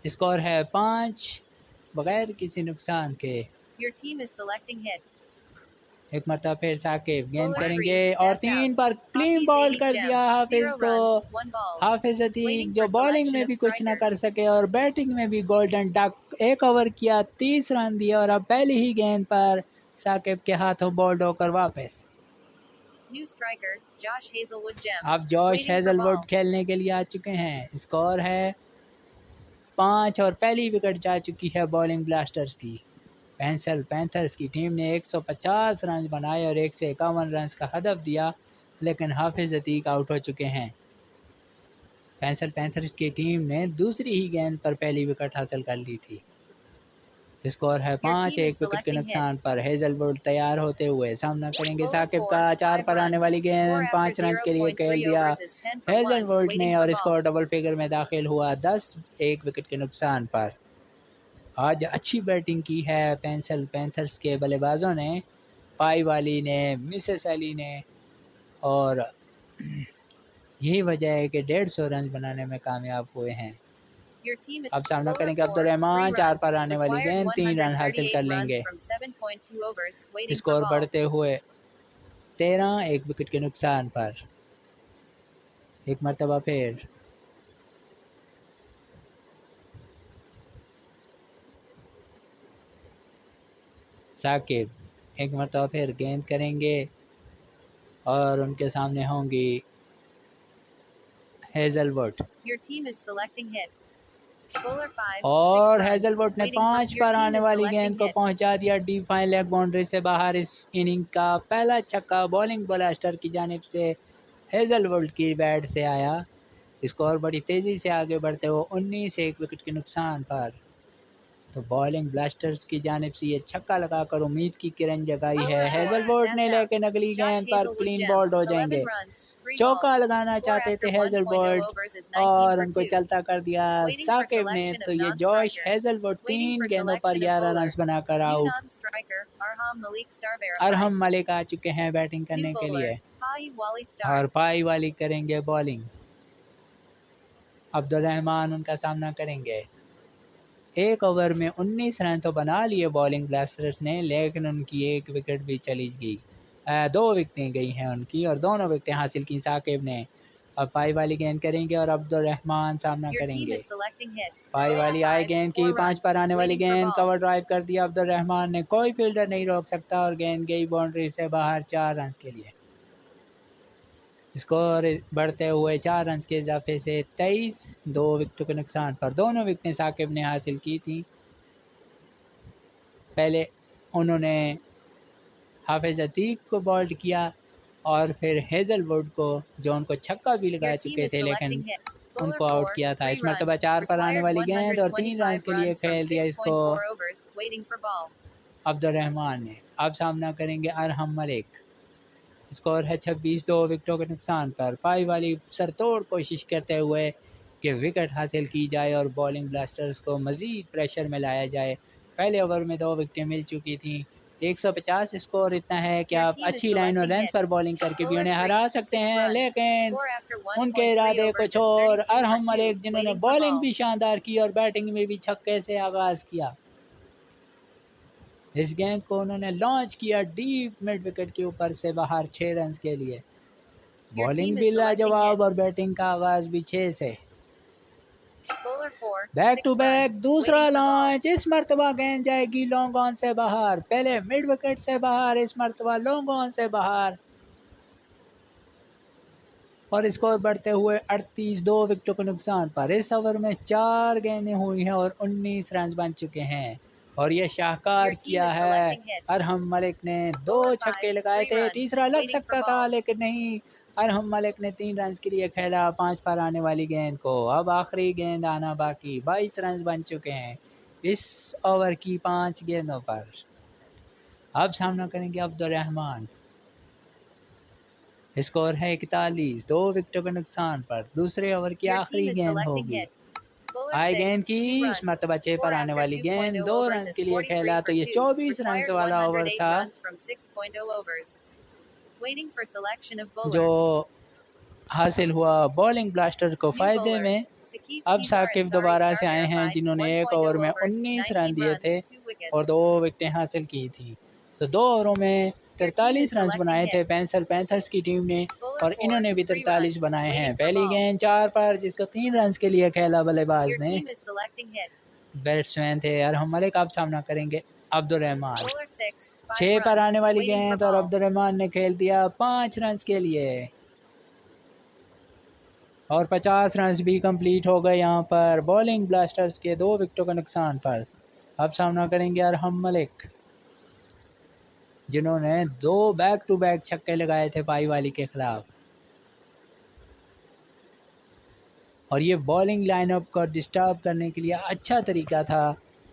स्कोर है 5 बगैर किसी नुकसान के। Your team is selecting hit. एक मरतबा फिर साकिब गेंद Bowler करेंगे 3, और that's 3 out. पर क्लीन Hafiz बॉल 80 कर gem. दिया हाफिज 0 को। runs, 1 balls. हाफिज अतीक Waiting जो for बॉलिंग selection में of भी कुछ ना striker. कर सके और बैटिंग में भी गोल्डन डक। 1 ओवर किया, 30 रन दिए और अब पहली ही गेंद पर साकिब के हाथों बॉल्ड होकर वापस। New striker, Josh Hazelwood gem. अब Josh Waiting for Hazlewood ball. खेलने के लिए आ चुके हैं। स्कोर है 5 और पहली विकेट जा चुकी है बॉलिंग ब्लास्टर्स की। पेंसिल पैंथर्स की टीम ने 150 रन बनाए और 151 रन का हदफ दिया, लेकिन हाफिज अतीक आउट हो चुके हैं। पेंसिल पैंथर्स की टीम ने दूसरी ही गेंद पर पहली विकेट हासिल कर ली थी। स्कोर है 5 team is 1 विकेट के selecting नुकसान पर। हेजलवुड तैयार होते हुए सामना करेंगे Bowler साकिब 4, का। 4 5 पर आने run. वाली Score गेंद after 5 रन के लिए 0.3 खेल दिया overs is 10 for 1. हेजलवुड ने Waiting for और ball. स्कोर डबल फिगर में दाखिल हुआ 10 1 विकेट के नुकसान पर। आज अच्छी बैटिंग की है पेंसिल पैंथर्स के बल्लेबाजों ने, पाई वाली ने, मिसेस अली ने, और यही वजह है कि 150 रन बनाने में कामयाब हुए हैं। Your team is अब सामना bowler करेंगे 4, अब्दुल 3 रहमान। 4 run. पर आने वाली Required गेंद 3 रन हासिल 138 कर runs लेंगे। from 7.2 overs. Waiting for score ball. बढ़ते हुए 13 एक विकेट के नुकसान पर। एक मरतबा फिर साकिब एक मरतबा फिर गेंद करेंगे और उनके सामने होंगी Hazlewood Your team is selecting hit. Bowler 5, और 6 run. हेजलवुड ने Waiting for 5 your पर team आने is वाली selecting गेंद को hit. पहुंचा दिया डीप फाइन लेग बाउंड्री से बाहर। इस इनिंग का पहला छक्का बॉलिंग ब्लास्टर की जानिब से हेजलवुड की बैट से आया। स्कोर बड़ी तेज़ी से आगे बढ़ते हुए 19 एक विकेट के नुकसान पर। तो बॉलिंग ब्लास्टर्स की जानिब से ये छक्का लगाकर उम्मीद की किरण जगाई है हेजलवुड ने, लेकिन अगली गेंद पर क्लीन बॉल्ड हो जाएंगे। चौका लगाना चाहते थे हेजलवुड और उनको चलता कर दिया साकिब ने। तो ये जॉश हेजलवुड 3 गेंदों पर 11 रन बनाकर आउट। अरहम मलिक आ चुके हैं बैटिंग करने के लिए और पाई वाली करेंगे बॉलिंग। अब्दुल रहमान उनका सामना करेंगे। एक ओवर में 19 रन तो बना लिए बॉलिंग ब्लास्टर्स ने, लेकिन उनकी एक विकेट भी चली गई। 2 विकेटें गई हैं उनकी और दोनों विकेटें हासिल की साकिब ने। अब पाई वाली गेंद करेंगे और अब्दुल रहमान सामना करेंगे। पाई वाली आए गेंद की 5 पर आने वाली गेंद कवर ड्राइव कर दिया अब्दुल रहमान ने, कोई फील्डर नहीं रोक सकता और गेंद गई बाउंड्री से बाहर 4 रन के लिए। स्कोर बढ़ते हुए 4 रन के इजाफे से 23 2 विकेटों के नुकसान पर। दोनों विकेटें साकिब ने हासिल की थी। पहले उन्होंने हाफिज अतीक को बॉल्ड किया और फिर हेजलवुड को, जो उनको छक्का भी लगा चुके थे लेकिन उनको आउट किया था। इस मरतबा 4 पर आने वाली गेंद और 3 रन के लिए खेल दिया इसको अब्दुल रहमान ने। अब सामना करेंगे अरहम मलिक। स्कोर है 26 2 विकेटों के नुकसान पर। पाई वाली सरतोड़ कोशिश करते हुए कि विकेट हासिल की जाए और बॉलिंग ब्लास्टर्स को मज़ीद प्रेशर में लाया जाए। पहले ओवर में 2 विकेटें मिल चुकी थी। 150 स्कोर इतना है कि आप अच्छी लाइन और लेंथ पर बॉलिंग करके भी उन्हें हरा सकते हैं, लेकिन उनके इरादे कुछ और। अरहम मलिक जिन्होंने बॉलिंग भी शानदार की और बैटिंग में भी छक्के से आगाज़ किया। इस गेंद को उन्होंने लॉन्च किया डीप मिड विकेट के ऊपर से बाहर 6 रन के लिए। बॉलिंग भी लाजवाब और बैटिंग का आगाज भी 6 से। बैक टू बैक दूसरा लॉन्च। इस मरतबा गेंद जाएगी लॉन्ग ऑन से बाहर। पहले मिड विकेट से बाहर, इस मरतबा लॉन्ग ऑन से बाहर और स्कोर बढ़ते हुए 38 2 विकेटों के नुकसान पर। इस ओवर में 4 गेंदें हुई हैं और 19 रन बन चुके हैं और ये शाहकार किया है। अरहम मलिक ने 2 छक्के लगाए थे, तीसरा लग सकता था लेकिन नहीं। अरहम मलिक ने 3 रन के लिए खेला 5 पर आने वाली गेंद को। अब आखिरी गेंद आना बाकी। 22 रन बन चुके हैं इस ओवर की 5 गेंदों पर। अब सामना करेंगे अब्दुल रहमान। स्कोर है 41 2 विकेटों के नुकसान पर। दूसरे ओवर की आखिरी गेंद होगी। आई गेंद की इस मरतबा 6 पर आने वाली गेंद 2 रन के लिए खेला। तो ये 24 रन वाला ओवर था जो हासिल हुआ बॉलिंग ब्लास्टर को फायदे में। अब साकिब दोबारा से आए हैं जिन्होंने एक ओवर में 19 रन दिए थे और 2 विकेटें हासिल की थी। तो 2 ओवरों में 43 रन बनाए थे पैंथर्स की टीम ने और इन्होंने भी 43 बनाए हैं। पहली गेंद 4 पर जिसको 3 रन के लिए खेला बल्लेबाज ने। बैट्समैन थे अरहम मलिक। आप सामना करेंगे अब्दुल रहमान। 6 पर आने वाली गेंद और अब्दुल रहमान ने खेल दिया 5 रन के लिए और 50 रन भी कंप्लीट हो गए यहाँ पर बॉलिंग ब्लास्टर्स के 2 विकेटों के नुकसान पर। अब सामना करेंगे अरहम मलिक जिन्होंने 2 बैक टू बैक छक्के लगाए थे पाई वाली के खिलाफ और ये बॉलिंग लाइनअप को डिस्टर्ब करने के लिए अच्छा तरीका था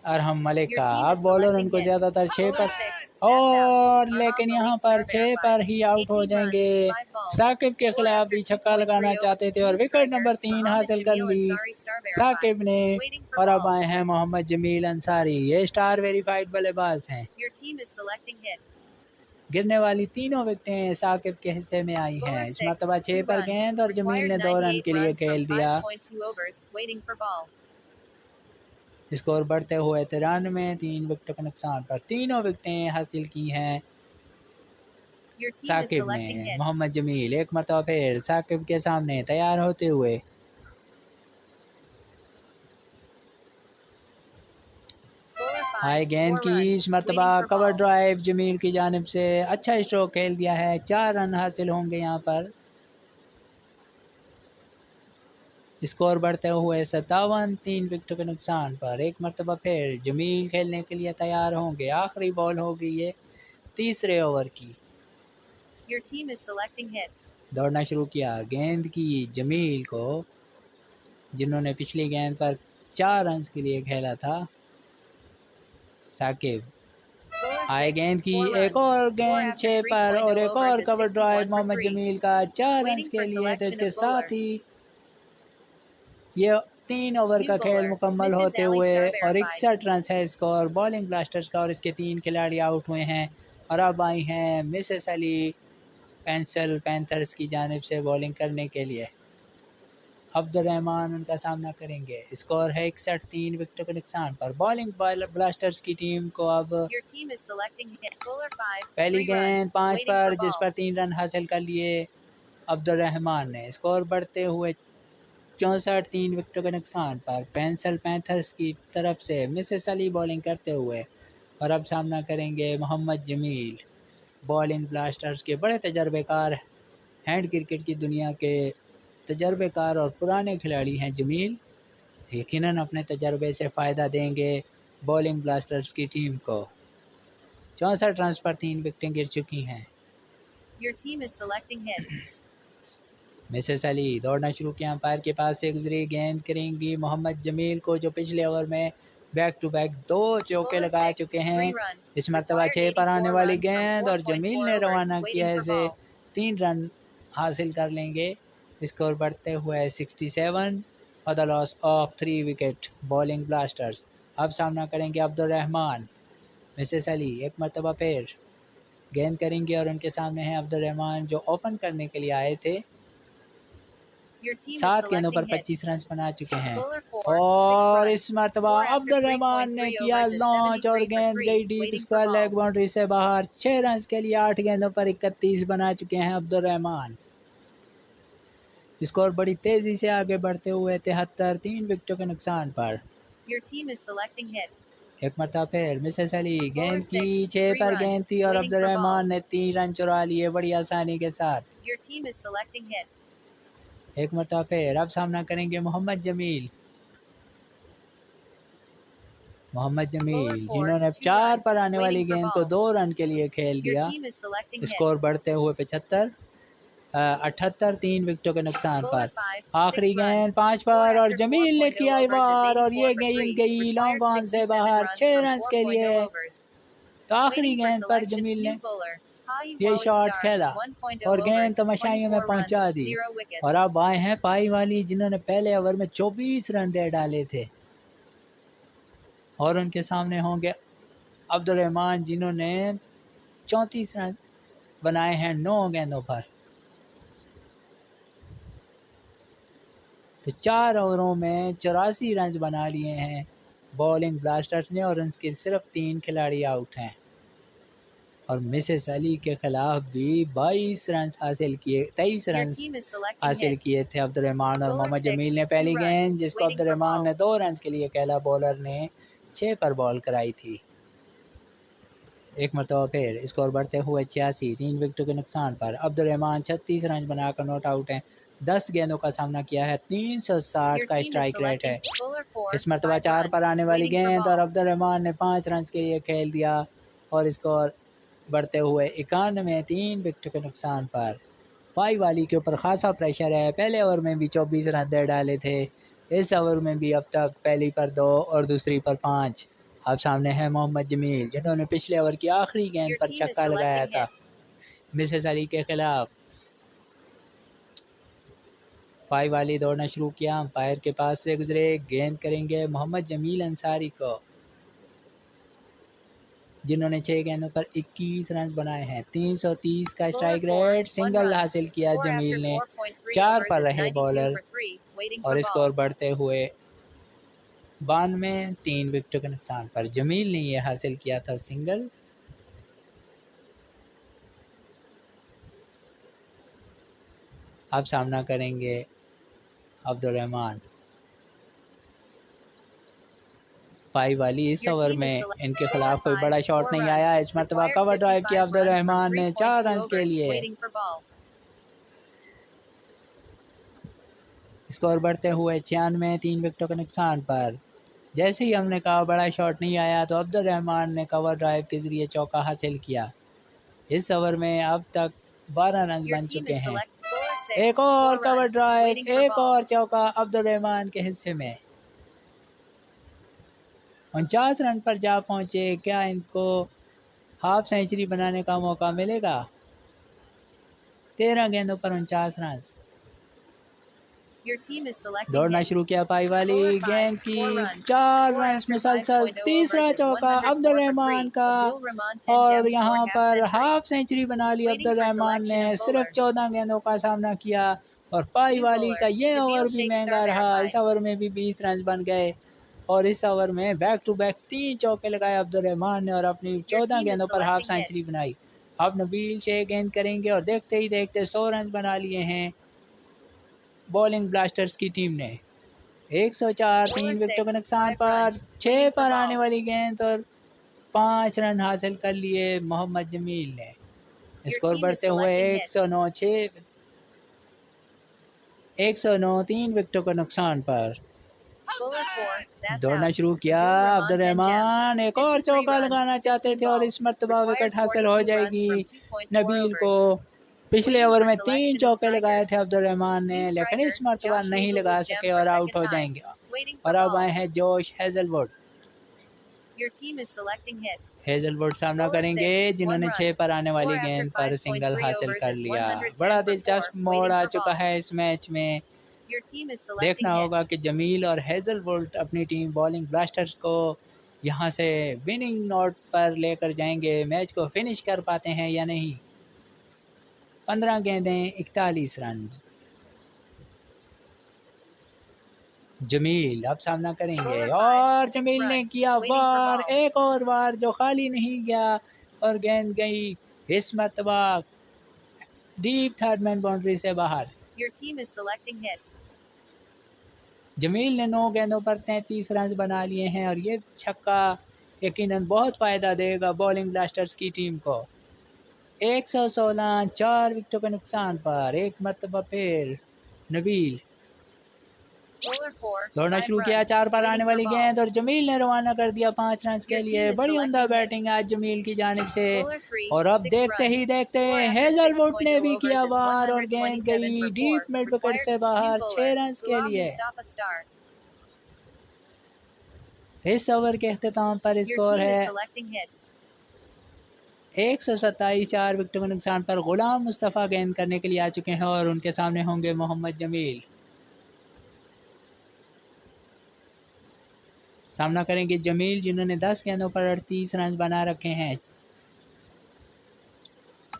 अरहम मलिक का। अब बॉलर उनको ज़्यादातर 6 पर और लेकिन यहाँ पर 6 पर ही आउट हो जाएंगे। साकिब के खिलाफ भी छक्का लगाना चाहते थे और विकेट नंबर 3 हासिल कर ली साकिब ने। और अब आए हैं मोहम्मद जमील अंसारी। ये स्टार वेरीफाइड बल्लेबाज हैं। गिरने वाली तीनों विकेटें साकिब के हिस्से में आई हैं। इस मरतबा 6 पर गेंद और जमील ने 2 रन के लिए खेल दिया। स्कोर बढ़ते हुए 93 3 विकेटों के नुकसान पर। तीनों विकेटें हासिल की हैं Your team is Saqib selecting ने। hit. मोहम्मद जमील एक मरतबा फिर साकिब के सामने तैयार होते हुए। Bowler 5, हाई गेंद 4 की run. इस मरतबा Waiting for cover ball. Drive Jamil की जानिब से। अच्छा स्ट्रोक खेल दिया है, 4 रन हासिल होंगे यहाँ पर। स्कोर बढ़ते हुए 57, 3 विकेटों के नुकसान पर। एक मरतबा फिर जमील खेलने के लिए तैयार होंगे। आखिरी बॉल होगी ये तीसरे ओवर की। Your team is selecting hit. दौड़ना शुरू किया। गेंद की जमील को, जिन्होंने पिछली गेंद पर 4 रन के लिए खेला था, साकिब। Bowler हाई 6, गेंद की 4 एक run. और Score गेंद after 6 पर 3.0 और एक overs और is cover 61 drive for Mohammed 3. Jamil का 4 रन Waiting के for लिए। तो selection इसके of साथ bowler. ही ये 3 ओवर New का खेल bowler. मुकम्मल Mrs. होते Ali हुए Star और verified. 61 रन है स्कोर बॉलिंग ब्लास्टर्स का। और इसके 3 खिलाड़ी आउट हुए हैं और अब आई हैं मिसेस अली पेंसिल पैंथर्स की जानिब से बॉलिंग करने के लिए। अब्दुल रहमान उनका सामना करेंगे। स्कोर है 61, 3 विकेटों के नुकसान पर। बॉलिंग ब्लास्टर्स की टीम को अब Your team is selecting hit. Bowler 5, पहली 3 run. गेंद 5 Waiting पर, for जिस ball. पर 3 रन हासिल कर लिए अब्दुल रहमान ने। स्कोर बढ़ते हुए 64, 3 विकेटों के नुकसान पर। पेंसिल पैंथर्स की तरफ से मिसेस अली बॉलिंग करते हुए और अब सामना करेंगे मोहम्मद जमील। बॉलिंग ब्लास्टर्स के बड़े तजर्बेकार, हैंड क्रिकेट की दुनिया के तजर्बेकार और पुराने खिलाड़ी हैं जमील। यकीनन अपने तजर्बे से फ़ायदा देंगे बॉलिंग ब्लास्टर्स की टीम को। 64 रन पर 3 विकेटें गिर चुकी हैं। Your team is selecting hit. Mrs Ali दौड़ना शुरू किया। अंपायर के पास से गुजरी। गेंद करेंगी मोहम्मद जमील को, जो पिछले ओवर में बैक टू बैक 2 चौके Bowler लगा 6, चुके 3 हैं। run. इस मरतबा Required 6 पर आने 84 वाली runs from गेंद और जमील 4.4 ने overs. रवाना किया Waiting है for इसे। ball. 3 रन हासिल कर लेंगे। स्कोर बढ़ते हुए 67 for the loss of 3 wicket bowling blasters. अब सामना करेंगे अब्दुल रहमान। मिसेस अली एक मरतबा फिर गेंद करेंगे और उनके सामने हैं अब्दुल रहमान, जो ओपन करने के लिए आए थे। Your team is 7 गेंदों पर selecting hit. 25 रन बना चुके हैं Bowler 4, 6 और run. इस मरतबा Score after अब्दुल रहमान ने 3.3 किया overs is लॉन्च और 73 for गेंद 3. गई deep Waiting for square ball. Leg boundary से बाहर। 6 रन के लिए 8 गेंदों पर 31 बना चुके हैं अब्दुल रहमान। स्कोर बड़ी तेजी से आगे बढ़ते हुए 73, 3 विकेटों के नुकसान पर। Your team is selecting hit. एक मरतबा फिर मिसेस अली गेंद Bowler की 6, 6 3 पर run. गेंद थी और Waiting Abdul for Rahman ball. ने 3 रन चुरा लिए बड़ी आसानी के साथ। Your team is selecting hit. एक मरतबा फिर अब सामना करेंगे मोहम्मद जमील। मोहम्मद Bowler जमील 4, जिन्होंने 2 4 run. पर आने वाली Waiting for गेंद को ball. 2 रन के लिए खेल Your दिया। team is selecting hit. Score बढ़ते हुए 75, 78, 3 विकेटों के नुकसान Bowler पर। 5, आखिरी 6 run. गेंद 5 Score पर और after जमील ने 4.0 किया overs is वार और 84 ये for गेंद 3. गई लॉन्ग Required ऑन से 67 बाहर। runs 6 from रन के 4.0 लिए। overs. तो आखिरी Waiting for गेंद पर selection. जमील New ने bowler. Pai ये Wally शॉट Star. खेला 1.0 और गेंद overs. तमाशाइयों में 24 पहुंचा runs. दी। 0 और wickets. अब आए हैं पाई वाली, जिन्होंने पहले ओवर में 24 रन दे डाले थे। और उनके सामने होंगे अब्दुल रहमान, जिन्होंने 34 रन बनाए हैं 9 गेंदों पर। तो 4 ओवरों में 84 रन बना लिए हैं बॉलिंग ब्लास्टर्स ने और उनके सिर्फ 3 खिलाड़ी आउट हैं। और मिसेस अली के खिलाफ भी 22 रन हासिल किए, 23 Your run team is selecting हासिल hit. किए थे अब्दुल रहमान और Bowler मोहम्मद 6, जमील ने। 2 पहली run. गेंद जिसको Waiting Abdul for Rahman ball. ने 2 रन के लिए खेला, बॉलर ने 6 पर बॉल कराई थी। एक मरतबा फिर स्कोर बढ़ते हुए 86, 3 विकेटों के नुकसान पर। अब्दुल रहमान 36 रन बनाकर नॉट आउट हैं। 10 गेंदों का सामना किया है, 360 Your का team is स्ट्राइक रेट है। selecting bowler 4, इस मरतबा 5 4 run. पर आने वाली Waiting for गेंद और ball. अब्दुल रहमान ने 5 रन के लिए खेल दिया और स्कोर बढ़ते हुए 91, 3 विकेटों के नुकसान पर। पाई वाली के ऊपर खासा प्रेशर है। पहले ओवर में भी 24 रन दे डाले थे। इस ओवर में भी अब तक पहली पर 2 और दूसरी पर 5। अब सामने है मोहम्मद जमील, जिन्होंने पिछले ओवर की आखिरी गेंद Your पर team is छक्का लगाया selecting था hit. मिसेस अली के खिलाफ। पाई वाली दौड़ना शुरू किया। अंपायर के पास से गुजरे। गेंद करेंगे मोहम्मद जमील अंसारी को, जिन्होंने 6 गेंदों पर 21 रन बनाए हैं। 330 का Bowler strike 4, rate 1 single run. हासिल किया Score after जमील ने। 4.3 4 overs पर is रहे 92 बॉलर for 3. Waiting और for स्कोर ball. बढ़ते हुए 92, 3 विकेटों के नुकसान पर। जमील ने यह हासिल किया था सिंगल। अब सामना करेंगे अब्दुल रहमान। पाई वाली इस Your ओवर team is में select इनके 4 खिलाफ कोई 5 बड़ा शॉट 4 नहीं run. आया। इस मरतबा Required कवर ड्राइव किया 55 अब्दुल runs from रहमान ने 4 3.2 रन के overs. लिए। Waiting for ball. स्कोर बढ़ते हुए 96, 3 विकेटों के नुकसान पर। जैसे ही हमने कहा बड़ा शॉट नहीं आया तो अब्दुल रहमान ने कवर ड्राइव के ज़रिए चौका हासिल किया। इस ओवर में अब तक 12 रन Your बन team चुके is हैं। select 4 एक 6 और 4 cover run. Drive, Waiting for एक ball. और चौका अब्दुल रहमान के हिस्से में। 49 रन पर जा पहुंचे। क्या इनको हाफ सेंचुरी बनाने का मौका मिलेगा? 13 गेंदों पर 49 run. Your team is selecting दौड़ना hit. शुरू किया पाई वाली Bowler 5 गेंद की 4 run. 4 Score रन after मुसलसल। 5.0 तीसरा overs is चौका 104 अब्दुल for रहमान free. का Abdul Rahman 10 और gems यहाँ scored half पर century. हाफ सेंचुरी बना ली Waiting Abdul for Rahman selection ने। of सिर्फ bowler. 14 गेंदों का सामना किया और पाई New वाली bowler. का ये Nabil ओवर भी Sheikh महंगा Star रहा। Verify. इस ओवर में भी 20 रन बन गए और इस ओवर में बैक टू बैक 3 चौके लगाए अब्दुल रहमान ने और अपनी Your 14 team is गेंदों पर हाफ selecting hit. सेंचुरी बनाई। अब नबील शेख गेंद करेंगे और देखते ही देखते 100 रन बना लिए हैं बॉलिंग ब्लास्टर्स की टीम ने। 104, 3 Bowler विकेटों के 6 नुकसान 5 run. पर 6 Waiting for पर आने ball. वाली गेंद और 5 रन हासिल कर लिए मोहम्मद जमील ने। Your स्कोर team is बढ़ते हुए selecting hit. 109, 3 विकेटों के नुकसान पर। Bowler 4. That's दौड़ना out. शुरू किया Abdul Rahman Abdul 10 gem. Rahman. एक और 53 चौका runs. लगाना चाहते 15 थे और इस balls. मरतबा Required विकेट हासिल हो 42 runs जाएगी from 2.4 नबील को। overs. पिछले Waiting ओवर for में 3 selection of चौके striker. लगाए थे अब्दुल रहमान ने, New लेकिन striker. इस मरतबा Josh नहीं लगा Hazelwood gem सके for और आउट second हो time. जाएंगे। Waiting और for अब आए ball. हैं Josh Hazlewood. Your team is selecting hit. Hazlewood सामना Bowler करेंगे 6 1 जिन्होंने run. 6 पर आने Score वाली after गेंद पर सिंगल 5.3 हासिल overs कर is लिया। 110 बड़ा for 4. दिलचस्प मोड़ Waiting आ for चुका ball. है इस मैच में। Your team is selecting देखना hit. होगा कि जमील और हेजलवुड अपनी टीम बॉलिंग ब्लास्टर्स को यहाँ से विनिंग नोट पर लेकर जाएंगे, मैच को फिनिश कर पाते हैं या नहीं। 15 गेंदें 41 रन। जमील अब सामना करेंगे Bowler 5 और 6 जमील ने run. किया Waiting for वार, ball. एक और वार जो खाली नहीं गया और गेंद गई इस मरतबा डीप थर्ड मैन बाउंड्री से बाहर। Your team is selecting hit. Jameel ने 9 गेंदों पर 33 रन बना लिए हैं और ये छक्का यकीनन बहुत फ़ायदा देगा बॉलिंग ब्लास्टर्स की टीम को। 116, 4 विकेटों के नुकसान पर एक मरतबा फिर नबील। Bowler 4 दौड़ना 5 शुरू run. किया 4 पर Waiting आने for वाली ball. गेंद और जमील ने रवाना कर दिया 5 रन के Your लिए। team is बड़ी उम्दा selecting hit. बैटिंग आज जमील की जानिब से। Bowler 3 और अब 6 देखते run. ही देखते Score after हेजलवुड ने 6.0 भी किया overs is वार और गेंद 127 गई for 4. Deep mid wicket Required से new बाहर 6 bowler. रन के Gulam लिए। Mustafa Star. इस ओवर के अख्ताम पर Your स्कोर team is है selecting hit. 127, 4 विकेटों के नुकसान पर गुलाम मुस्तफ़ा गेंद करने के लिए आ चुके हैं और उनके सामने होंगे मोहम्मद जमील। सामना करेंगे जमील जिन्होंने 10 गेंदों पर 38 रन बना रखे हैं।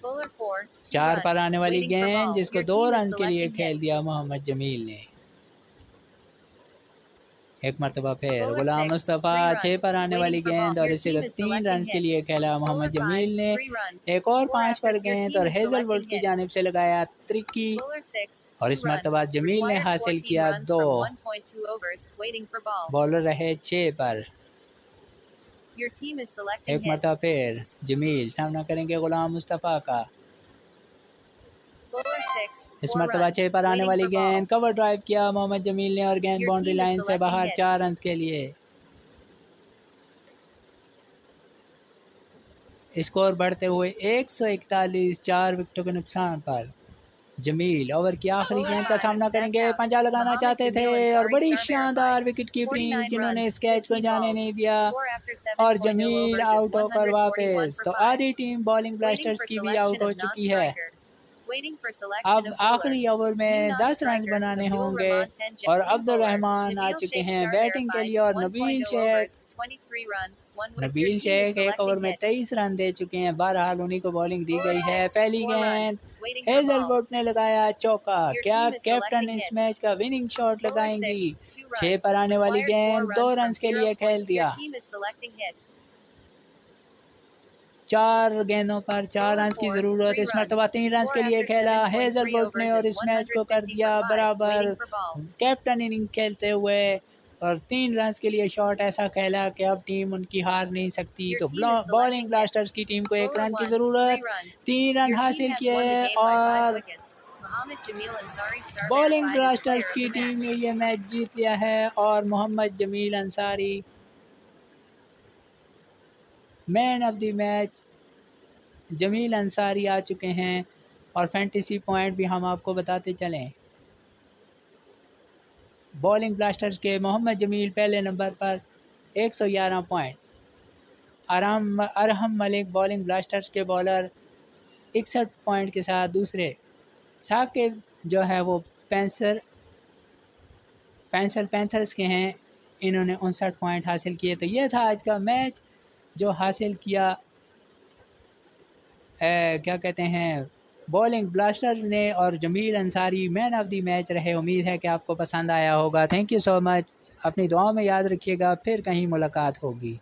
Bowler 4 2 4 run. पर आने वाली Waiting for गेंद ball. जिसको Your 2 team is रन के लिए selecting खेल hit. दिया मोहम्मद जमील ने। एक मरतबा फिर Bowler गुलाम 6 मुस्तफ़ा 3 6 run. पर आने वाली Waiting for गेंद ball. और Your इसे team is 3 रन selecting के hit. लिए खेला Bowler मोहम्मद 5 जमील ने। 3 run. एक और Score 5 after पर your गेंद team और is हेजलवुड selecting की hit. जानिब से लगाया त्रिकी Bowler 6 और 2 इस run. मरतबा जमील ने Required हासिल 14 किया runs 2। from 1.2 overs. Waiting for ball. Bowler रहे 6 पर। Your team is selecting एक hit. मरतबा फिर जमील सामना करेंगे गुलाम मुस्तफ़ा का। Bowler 6 इस 4 मरतबा run. 6 पर आने Waiting वाली for ball. गेंद कवर ड्राइव किया मोहम्मद जमील ने और गेंद Your boundary team is line से selecting बाहर hit. 4 रन के लिए। स्कोर बढ़ते हुए 141, 4 विकेटों के नुकसान पर। जमील ओवर की आखिरी Bowler गेंद का 5 सामना that's करेंगे। out. पंजा लगाना Mohammed चाहते थे Jamil और Ansari बड़ी Star शानदार verified. विकेट कीपिंग 49 जिन्होंने runs, इस कैच को 15 जाने balls. नहीं दिया Score after और 7.0 जमील overs is आउट होकर 141 वापस। for तो 5. आधी team bowling Waiting blasters for की भी आउट selection हो of चुकी है। non-striker. Waiting for selection अब of bowler. आखिरी ओवर New में 10 रन non-striker. बनाने Abdul होंगे Rahman 10 gem. और New अब्दुल bowler. रहमान आ Nabil चुके Sheikh हैं Star बैटिंग के verified. लिए और 1.0 Nabeel Sheikh overs, 23 runs, 1 wicket. Your Nabeel team is Sheikh एक ओवर selecting में hit. 23 रन दे चुके हैं। बहरहाल उन्हीं को बॉलिंग दी Bowler गई है। 6 पहली 4 run. गेंद Waiting for ball. हेजलवुड ने लगाया चौका। Your क्या team is कैप्टन selecting इस hit. मैच का विनिंग शॉट Bowler लगाएंगी? 6 2 6 run. पर आने वाली Required 4 गेंद 2 runs रन from के 0. लिए खेल Your दिया। team is selecting hit. 4 गेंदों पर 4 रन की ज़रूरत। इस मरतबा 3 रन के लिए खेला हेजलवुड ने और इस मैच को कर दिया बराबर। कैप्टन इनिंग खेलते हुए और 3 रन के लिए शॉट ऐसा खेला कि अब टीम उनकी हार नहीं सकती। तो बॉलिंग ब्लास्टर्स की टीम को 1 रन की ज़रूरत, 3 रन हासिल किए और बॉलिंग ब्लास्टर्स की टीम ने ये मैच जीत लिया है। और Mohammad Jamil Ansari man of the match Jamil Ansari आ चुके हैं। और फैंटेसी पॉइंट भी हम आपको बताते चलें। बॉलिंग ब्लास्टर्स के मोहम्मद जमील पहले नंबर पर 111 point. Arham Malik bowling blasters के बॉलर 61 पॉइंट के साथ दूसरे। साकिब जो है वो पैंथर्स के हैं, इन्होंने 59 पॉइंट हासिल किए। तो ये था आज का मैच जो हासिल किया क्या कहते हैं बॉलिंग ब्लास्टर्स ने। और Jamil Ansari man of the match रहे। उम्मीद है कि आपको पसंद आया होगा। Thank you so much. अपनी दुआओं में याद रखिएगा। फिर कहीं मुलाकात होगी।